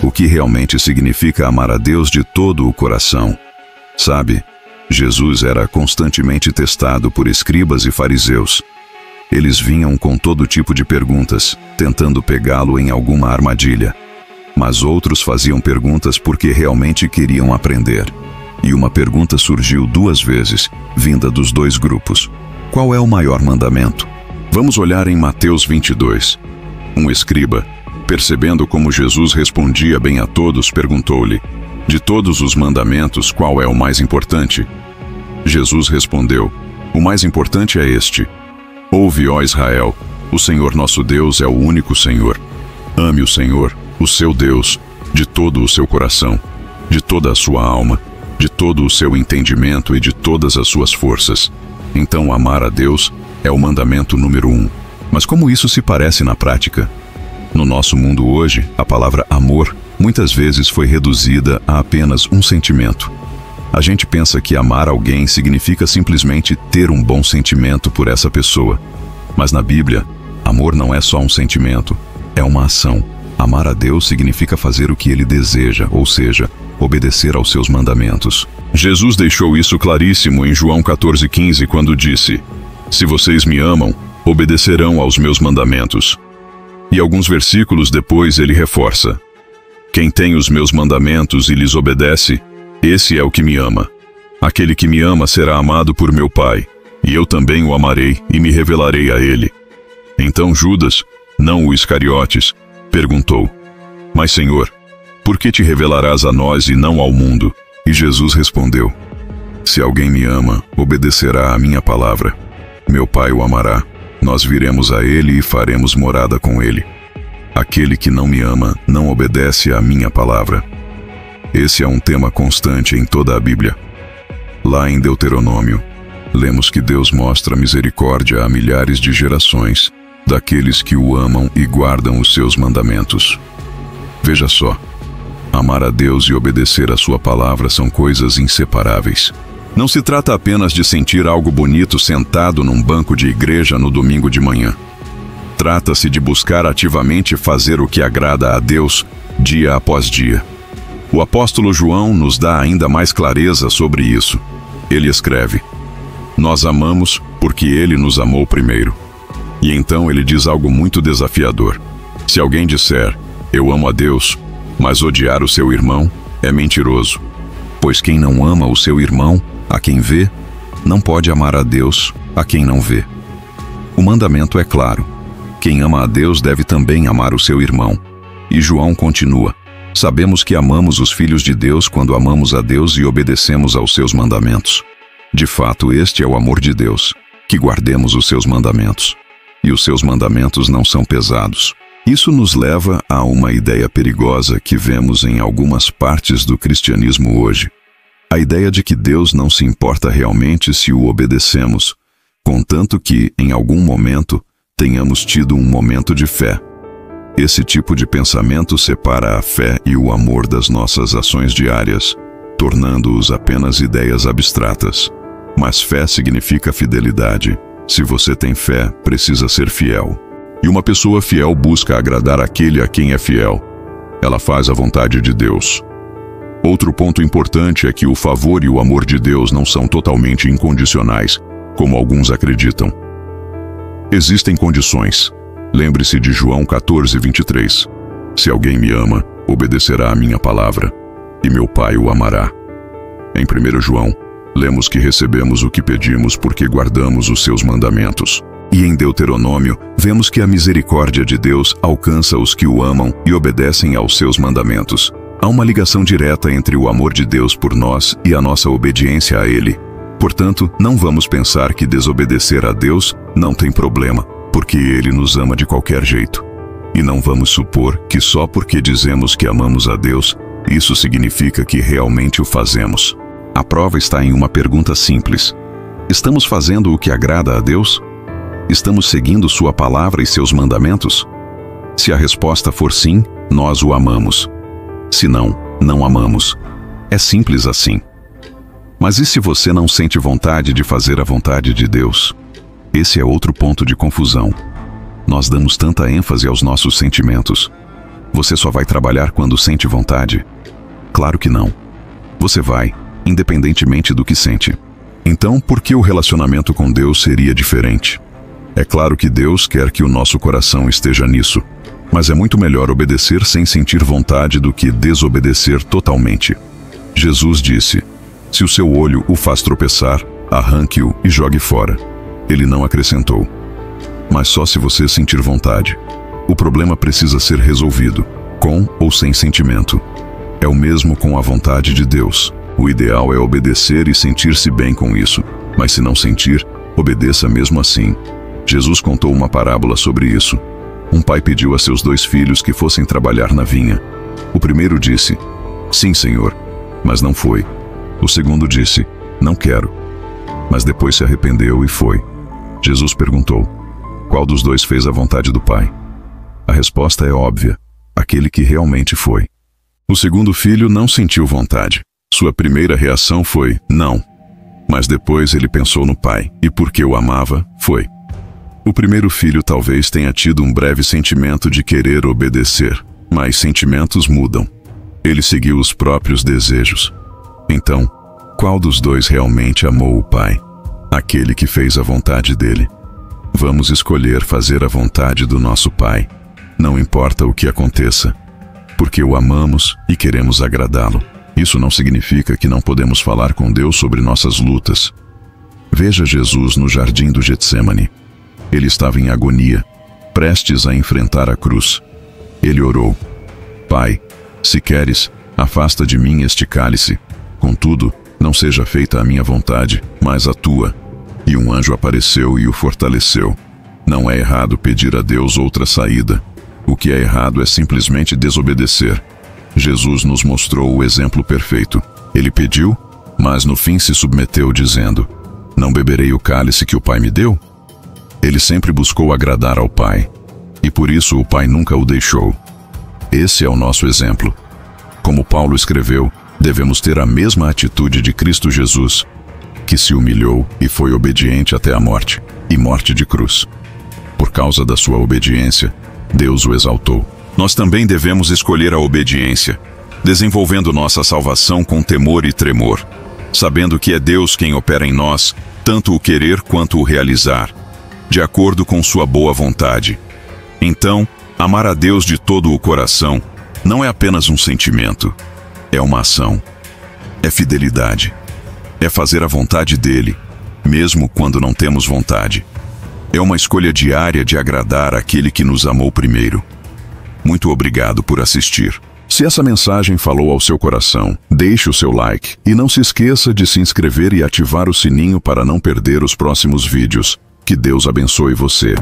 o que realmente significa amar a Deus de todo o coração. Sabe, Jesus era constantemente testado por escribas e fariseus. Eles vinham com todo tipo de perguntas, tentando pegá-lo em alguma armadilha. Mas outros faziam perguntas porque realmente queriam aprender. E uma pergunta surgiu 2 vezes, vinda dos 2 grupos. Qual é o maior mandamento? Vamos olhar em Mateus 22. Um escriba, percebendo como Jesus respondia bem a todos, perguntou-lhe: de todos os mandamentos, qual é o mais importante? Jesus respondeu: o mais importante é este: ouve, ó Israel, o Senhor nosso Deus é o único Senhor. Ame o Senhor, o seu Deus, de todo o seu coração, de toda a sua alma, de todo o seu entendimento e de todas as suas forças. Então, amar a Deus é o mandamento número 1. Mas como isso se parece na prática? No nosso mundo hoje, a palavra amor muitas vezes foi reduzida a apenas um sentimento. A gente pensa que amar alguém significa simplesmente ter um bom sentimento por essa pessoa. Mas na Bíblia, amor não é só um sentimento, é uma ação. Amar a Deus significa fazer o que Ele deseja, ou seja, obedecer aos seus mandamentos. Jesus deixou isso claríssimo em João 14,15, quando disse: se vocês me amam, obedecerão aos meus mandamentos. E alguns versículos depois ele reforça: quem tem os meus mandamentos e lhes obedece, esse é o que me ama. Aquele que me ama será amado por meu Pai, e eu também o amarei e me revelarei a ele. Então Judas, não o Iscariotes, perguntou: mas Senhor, por que te revelarás a nós e não ao mundo? E Jesus respondeu: se alguém me ama, obedecerá à minha palavra. Meu Pai o amará, nós viremos a ele e faremos morada com ele. Aquele que não me ama, não obedece à minha palavra. Esse é um tema constante em toda a Bíblia. Lá em Deuteronômio, lemos que Deus mostra misericórdia a milhares de gerações daqueles que o amam e guardam os seus mandamentos. Veja só, amar a Deus e obedecer a sua palavra são coisas inseparáveis. Não se trata apenas de sentir algo bonito sentado num banco de igreja no domingo de manhã. Trata-se de buscar ativamente fazer o que agrada a Deus dia após dia. O apóstolo João nos dá ainda mais clareza sobre isso. Ele escreve: nós amamos porque ele nos amou primeiro. E então ele diz algo muito desafiador. Se alguém disser: eu amo a Deus, mas odiar o seu irmão, é mentiroso. Pois quem não ama o seu irmão, a quem vê, não pode amar a Deus, a quem não vê. O mandamento é claro: quem ama a Deus deve também amar o seu irmão. E João continua: sabemos que amamos os filhos de Deus quando amamos a Deus e obedecemos aos seus mandamentos. De fato, este é o amor de Deus, que guardemos os seus mandamentos. E os seus mandamentos não são pesados. Isso nos leva a uma ideia perigosa que vemos em algumas partes do cristianismo hoje. A ideia de que Deus não se importa realmente se o obedecemos, contanto que, em algum momento, tenhamos tido um momento de fé. Esse tipo de pensamento separa a fé e o amor das nossas ações diárias, tornando-os apenas ideias abstratas. Mas fé significa fidelidade. Se você tem fé, precisa ser fiel. E uma pessoa fiel busca agradar aquele a quem é fiel. Ela faz a vontade de Deus. Outro ponto importante é que o favor e o amor de Deus não são totalmente incondicionais, como alguns acreditam. Existem condições. Lembre-se de João 14:23. Se alguém me ama, obedecerá à minha palavra, e meu Pai o amará. Em 1 João, lemos que recebemos o que pedimos porque guardamos os seus mandamentos. E em Deuteronômio, vemos que a misericórdia de Deus alcança os que o amam e obedecem aos seus mandamentos. Há uma ligação direta entre o amor de Deus por nós e a nossa obediência a Ele. Portanto, não vamos pensar que desobedecer a Deus não tem problema, porque Ele nos ama de qualquer jeito. E não vamos supor que só porque dizemos que amamos a Deus, isso significa que realmente o fazemos. A prova está em uma pergunta simples: estamos fazendo o que agrada a Deus? Estamos seguindo sua palavra e seus mandamentos? Se a resposta for sim, nós o amamos. Se não, não amamos. É simples assim. Mas e se você não sente vontade de fazer a vontade de Deus? Esse é outro ponto de confusão. Nós damos tanta ênfase aos nossos sentimentos. Você só vai trabalhar quando sente vontade? Claro que não. Você vai, independentemente do que sente. Então, por que o relacionamento com Deus seria diferente? É claro que Deus quer que o nosso coração esteja nisso, mas é muito melhor obedecer sem sentir vontade do que desobedecer totalmente. Jesus disse: se o seu olho o faz tropeçar, arranque-o e jogue fora. Ele não acrescentou: mas só se você sentir vontade. O problema precisa ser resolvido, com ou sem sentimento. É o mesmo com a vontade de Deus. O ideal é obedecer e sentir-se bem com isso, mas se não sentir, obedeça mesmo assim. Jesus contou uma parábola sobre isso. Um pai pediu a seus 2 filhos que fossem trabalhar na vinha. O primeiro disse: sim, senhor, mas não foi. O segundo disse: não quero. Mas depois se arrependeu e foi. Jesus perguntou: qual dos 2 fez a vontade do pai? A resposta é óbvia: aquele que realmente foi. O segundo filho não sentiu vontade. Sua primeira reação foi: não. Mas depois ele pensou no pai, e porque o amava, foi. O primeiro filho talvez tenha tido um breve sentimento de querer obedecer, mas sentimentos mudam. Ele seguiu os próprios desejos. Então, qual dos 2 realmente amou o pai? Aquele que fez a vontade dele. Vamos escolher fazer a vontade do nosso pai, não importa o que aconteça, porque o amamos e queremos agradá-lo. Isso não significa que não podemos falar com Deus sobre nossas lutas. Veja Jesus no jardim do Getsêmani. Ele estava em agonia, prestes a enfrentar a cruz. Ele orou: Pai, se queres, afasta de mim este cálice. Contudo, não seja feita a minha vontade, mas a tua. E um anjo apareceu e o fortaleceu. Não é errado pedir a Deus outra saída. O que é errado é simplesmente desobedecer. Jesus nos mostrou o exemplo perfeito. Ele pediu, mas no fim se submeteu dizendo: não beberei o cálice que o Pai me deu? Ele sempre buscou agradar ao Pai, e por isso o Pai nunca o deixou. Esse é o nosso exemplo. Como Paulo escreveu, devemos ter a mesma atitude de Cristo Jesus, que se humilhou e foi obediente até a morte, e morte de cruz. Por causa da sua obediência, Deus o exaltou. Nós também devemos escolher a obediência, desenvolvendo nossa salvação com temor e tremor, sabendo que é Deus quem opera em nós, tanto o querer quanto o realizar, de acordo com sua boa vontade. Então, amar a Deus de todo o coração não é apenas um sentimento, é uma ação, é fidelidade, é fazer a vontade dele, mesmo quando não temos vontade. É uma escolha diária de agradar aquele que nos amou primeiro. Muito obrigado por assistir. Se essa mensagem falou ao seu coração, deixe o seu like e não se esqueça de se inscrever e ativar o sininho para não perder os próximos vídeos. Que Deus abençoe você.